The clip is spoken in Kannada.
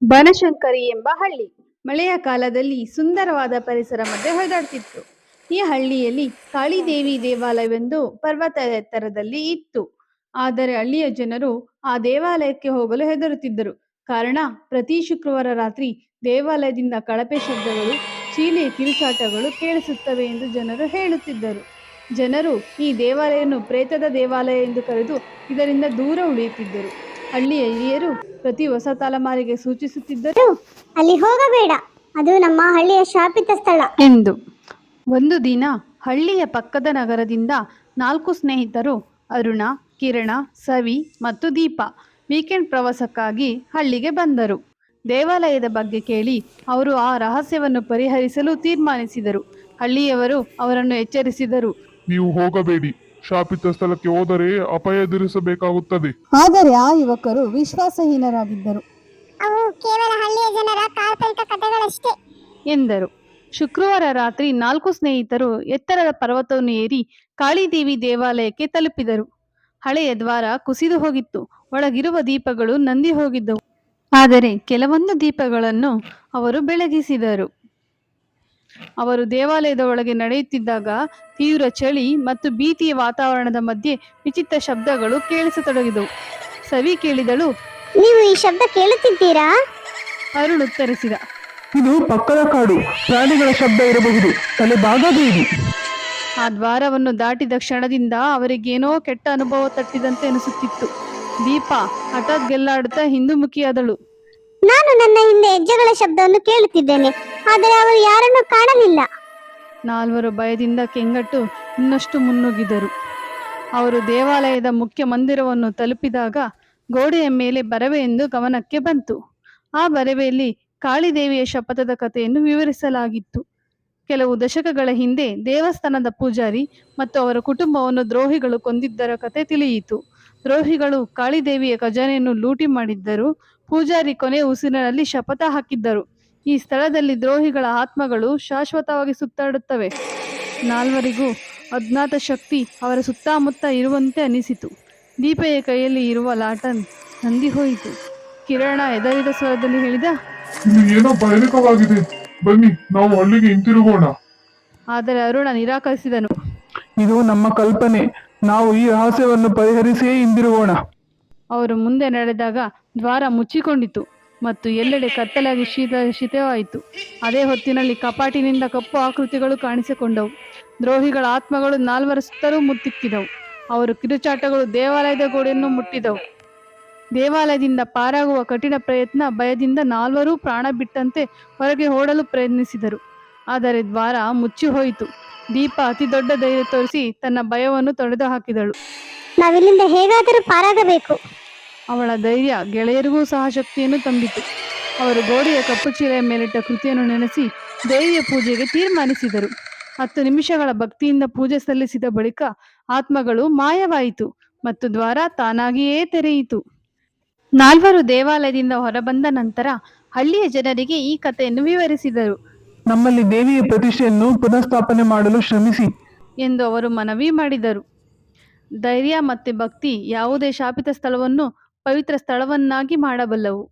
ಬನಶಂಕರಿ ಎಂಬ ಹಳ್ಳಿ ಮಳೆಯ ಕಾಲದಲ್ಲಿ ಸುಂದರವಾದ ಪರಿಸರ ಮಧ್ಯೆ ಹೊಡೆದಾಡ್ತಿತ್ತು. ಈ ಹಳ್ಳಿಯಲ್ಲಿ ಕಾಳಿದೇವಿ ದೇವಾಲಯವೆಂದು ಪರ್ವತ ಎತ್ತರದಲ್ಲಿ ಇತ್ತು. ಆದರೆ ಹಳ್ಳಿಯ ಜನರು ಆ ದೇವಾಲಯಕ್ಕೆ ಹೋಗಲು ಹೆದರುತ್ತಿದ್ದರು. ಕಾರಣ, ಪ್ರತಿ ಶುಕ್ರವಾರ ರಾತ್ರಿ ದೇವಾಲಯದಿಂದ ಕಳಪೆ ಶಬ್ದಗಳು, ಚೀಲಿಯ ಕಿರುಚಾಟಗಳು ಕೇಳಿಸುತ್ತವೆ ಎಂದು ಜನರು ಹೇಳುತ್ತಿದ್ದರು. ಜನರು ಈ ದೇವಾಲಯವನ್ನು ಪ್ರೇತದ ದೇವಾಲಯ ಎಂದು ಕರೆದು ಇದರಿಂದ ದೂರ ಉಳಿಯುತ್ತಿದ್ದರು. ಹಳ್ಳಿಯ ಹಿರಿಯರು ಪ್ರತಿ ಹೊಸ ತಲೆಮಾರಿಗೆ ಸೂಚಿಸುತ್ತಿದ್ದರು, ಅಲ್ಲಿ ಹೋಗಬೇಡ, ಅದು ನಮ್ಮ ಹಳ್ಳಿಯ ಶಾಪಿತ ಸ್ಥಳ ಎಂದು. ಒಂದು ದಿನ ಹಳ್ಳಿಯ ಪಕ್ಕದ ನಗರದಿಂದ 4 ಸ್ನೇಹಿತರು ಅರುಣ, ಕಿರಣ, ಸವಿ ಮತ್ತು ದೀಪ ವೀಕೆಂಡ್ ಪ್ರವಾಸಕ್ಕಾಗಿ ಹಳ್ಳಿಗೆ ಬಂದರು. ದೇವಾಲಯದ ಬಗ್ಗೆ ಕೇಳಿ ಅವರು ಆ ರಹಸ್ಯವನ್ನು ಪರಿಹರಿಸಲು ತೀರ್ಮಾನಿಸಿದರು. ಹಳ್ಳಿಯವರು ಅವರನ್ನು ಎಚ್ಚರಿಸಿದರು, ನೀವು ಹೋಗಬೇಡಿ, ಶಾಪಿತ ಸ್ಥಳಕ್ಕೆ ಹೋದರೆ ಅಪಾಯ ಎದುರಿಸಬೇಕಾಗುತ್ತದೆ. ಆದರೆ ಆ ಯುವಕರು ವಿಶ್ವಾಸಹೀನರಾಗಿದ್ದರು. ಅವು ಕೇವಲ ಹಳ್ಳಿಯ ಜನರ ಕಾಲ್ಪನಿಕ ಕಥೆಗಳಷ್ಟೇ ಎಂದರು. ಶುಕ್ರವಾರ ರಾತ್ರಿ 4 ಸ್ನೇಹಿತರು ಎತ್ತರದ ಪರ್ವತವನ್ನು ಏರಿ ಕಾಳಿದೇವಿ ದೇವಾಲಯಕ್ಕೆ ತಲುಪಿದರು. ಹಳೆಯ ದ್ವಾರ ಕುಸಿದು ಹೋಗಿತ್ತು. ಒಳಗಿರುವ ದೀಪಗಳು ನಂದಿ ಹೋಗಿದ್ದವು. ಆದರೆ ಕೆಲವೊಂದು ದೀಪಗಳನ್ನು ಅವರು ಬೆಳಗಿಸಿದರು. ಅವರು ದೇವಾಲಯದ ಒಳಗೆ ನಡೆಯುತ್ತಿದ್ದಾಗ ತೀವ್ರ ಚಳಿ ಮತ್ತು ಭೀತಿಯ ವಾತಾವರಣದ ಮಧ್ಯೆ ವಿಚಿತ್ರ ಶಬ್ದಗಳು ಕೇಳಿಸತೊಡಗಿದವು. ಸವಿ ಕೇಳಿದಳು, ನೀವು ಈ ಶಬ್ದ ಕೇಳುತ್ತಿದ್ದೀರಾ? ಅರುಣ್ ಉತ್ತರಿಸಿದ, ಇದು ಪಕ್ಕದ ಕಾಡು, ಪ್ರಾಣಿಗಳ ಶಬ್ದ ಇರಬಹುದು, ತಲೆ ಬಾಗಬೇಡಿ. ಆ ದ್ವಾರವನ್ನು ದಾಟಿದ ಕ್ಷಣದಿಂದ ಅವರಿಗೇನೋ ಕೆಟ್ಟ ಅನುಭವ ತಟ್ಟಿದಂತೆ ಅನಿಸುತ್ತಿತ್ತು. ದೀಪ ಹಠಾತ್ ಗೆಲ್ಲಾಡುತ್ತಾ ಹಿಂದುಮುಖಿಯಾದಳು. ನಾನು ನನ್ನ ಹಿಂದೆ ಹೆಜ್ಜೆಗಳ ಶಬ್ದವನ್ನು ಕೇಳುತ್ತಿದ್ದೇನೆ, ಆದರೆ ಅವರು ಯಾರನ್ನು ಕಾಣಲಿಲ್ಲ. 4 ಭಯದಿಂದ ಕೆಂಗಟ್ಟು ಇನ್ನಷ್ಟು ಮುನ್ನುಗ್ಗಿದರು. ಅವರು ದೇವಾಲಯದ ಮುಖ್ಯ ಮಂದಿರವನ್ನು ತಲುಪಿದಾಗ ಗೋಡೆಯ ಮೇಲೆ ಬರವೆಯೊಂದು ಗಮನಕ್ಕೆ ಬಂತು. ಆ ಬರವೆಯಲ್ಲಿ ಕಾಳಿದೇವಿಯ ಶಪಥದ ಕಥೆಯನ್ನು ವಿವರಿಸಲಾಗಿತ್ತು. ಕೆಲವು ದಶಕಗಳ ಹಿಂದೆ ದೇವಸ್ಥಾನದ ಪೂಜಾರಿ ಮತ್ತು ಅವರ ಕುಟುಂಬವನ್ನು ದ್ರೋಹಿಗಳು ಕೊಂದಿದ್ದರ ಕತೆ ತಿಳಿಯಿತು. ದ್ರೋಹಿಗಳು ಕಾಳಿದೇವಿಯ ಖಜಾನೆಯನ್ನು ಲೂಟಿ ಮಾಡಿದ್ದರು. ಪೂಜಾರಿ ಕೊನೆಯ ಉಸಿರಿನಲ್ಲಿ ಶಪಥ ಹಾಕಿದ್ದರು, ಈ ಸ್ಥಳದಲ್ಲಿ ದ್ರೋಹಿಗಳ ಆತ್ಮಗಳು ಶಾಶ್ವತವಾಗಿ ಸುತ್ತಾಡುತ್ತವೆ. 4 ಅಜ್ಞಾತ ಶಕ್ತಿ ಅವರ ಸುತ್ತಮುತ್ತ ಇರುವಂತೆ ಅನಿಸಿತು. ದೀಪೆಯ ಕೈಯಲ್ಲಿ ಇರುವ ಲಾಟನ್ ನಂದಿ ಹೋಯಿತು. ಕಿರಣ ಎದರಿದ ಸ್ವರದಲ್ಲಿ ಹೇಳಿದ, ಇಲ್ಲಿ ಏನೋ ಭಯಾನಕವಾಗಿದೆ, ಬನ್ನಿ ನಾವು ಹಳ್ಳಿಗೆ ಹಿಂತಿರುಗೋಣ. ಆದರೆ ಅರುಣ ನಿರಾಕರಿಸಿದನು. ಇದು ನಮ್ಮ ಕಲ್ಪನೆ, ನಾವು ಈ ರಹಸ್ಯವನ್ನು ಪರಿಹರಿಸಿಯೇ ಹಿಂದಿರುಗೋಣ. ಅವರು ಮುಂದೆ ನಡೆದಾಗ ದ್ವಾರ ಮುಚ್ಚಿಕೊಂಡಿತು ಮತ್ತು ಎಲ್ಲೆಡೆ ಕತ್ತಲಾಗಿ ಶಿಥಿಲವಾಯಿತು. ಅದೇ ಹೊತ್ತಿನಲ್ಲಿ ಕಪಾಟಿನಿಂದ ಕಪ್ಪು ಆಕೃತಿಗಳು ಕಾಣಿಸಿಕೊಂಡವು. ದ್ರೋಹಿಗಳ ಆತ್ಮಗಳು 4 ಸುತ್ತಲೂ ಮುತ್ತಿಕ್ಕಿದವು. ಅವರು ಕಿರುಚಾಟಗಳು ದೇವಾಲಯದ ಗೋಡೆಯನ್ನು ಮುಟ್ಟಿದವು. ದೇವಾಲಯದಿಂದ ಪಾರಾಗುವ ಕಠಿಣ ಪ್ರಯತ್ನ. ಭಯದಿಂದ 4 ಪ್ರಾಣ ಬಿಟ್ಟಂತೆ ಹೊರಗೆ ಓಡಲು ಪ್ರಯತ್ನಿಸಿದರು. ಆದರೆ ದ್ವಾರ ಮುಚ್ಚಿ ಹೋಯಿತು. ದೀಪ ಅತಿ ದೊಡ್ಡ ಧೈರ್ಯ ತೋರಿಸಿ ತನ್ನ ಭಯವನ್ನು ತೊಡೆದು ಹಾಕಿದಳು. ನಾವಿಲ್ಲಿಂದ ಹೇಗಾದರೂ ಪಾರಾಗಬೇಕು. ಅವಳ ಧೈರ್ಯ ಗೆಳೆಯರಿಗೂ ಸಹ ಶಕ್ತಿಯನ್ನು ತಂದಿತು. ಅವರು ಗೋಡೆಯ ಕಪ್ಪು ಚೀಲೆಯ ಮೇಲಿಟ್ಟ ಕೃತಿಯನ್ನು ನೆನೆಸಿ ದೇವಿಯ ಪೂಜೆಗೆ ತೀರ್ಮಾನಿಸಿದರು. 10 ನಿಮಿಷಗಳ ಭಕ್ತಿಯಿಂದ ಪೂಜೆ ಸಲ್ಲಿಸಿದ ಬಳಿಕ ಆತ್ಮಗಳು ಮಾಯವಾಯಿತು ಮತ್ತು ದ್ವಾರ ತಾನಾಗಿಯೇ ತೆರೆಯಿತು. 4 ದೇವಾಲಯದಿಂದ ಹೊರಬಂದ ನಂತರ ಹಳ್ಳಿಯ ಜನರಿಗೆ ಈ ಕಥೆಯನ್ನು ವಿವರಿಸಿದರು. ನಮ್ಮಲ್ಲಿ ದೇವಿಯ ಪ್ರತಿಷ್ಠೆಯನ್ನು ಪುನಃಸ್ಥಾಪನೆ ಮಾಡಲು ಶ್ರಮಿಸಿ ಎಂದು ಅವರು ಮನವಿ ಮಾಡಿದರು. ಧೈರ್ಯ ಮತ್ತು ಭಕ್ತಿ ಯಾವುದೇ ಶಾಪಿತ ಸ್ಥಳವನ್ನು ಪವಿತ್ರ ಸ್ಥಳವನ್ನಾಗಿ ಮಾಡಬಲ್ಲವು.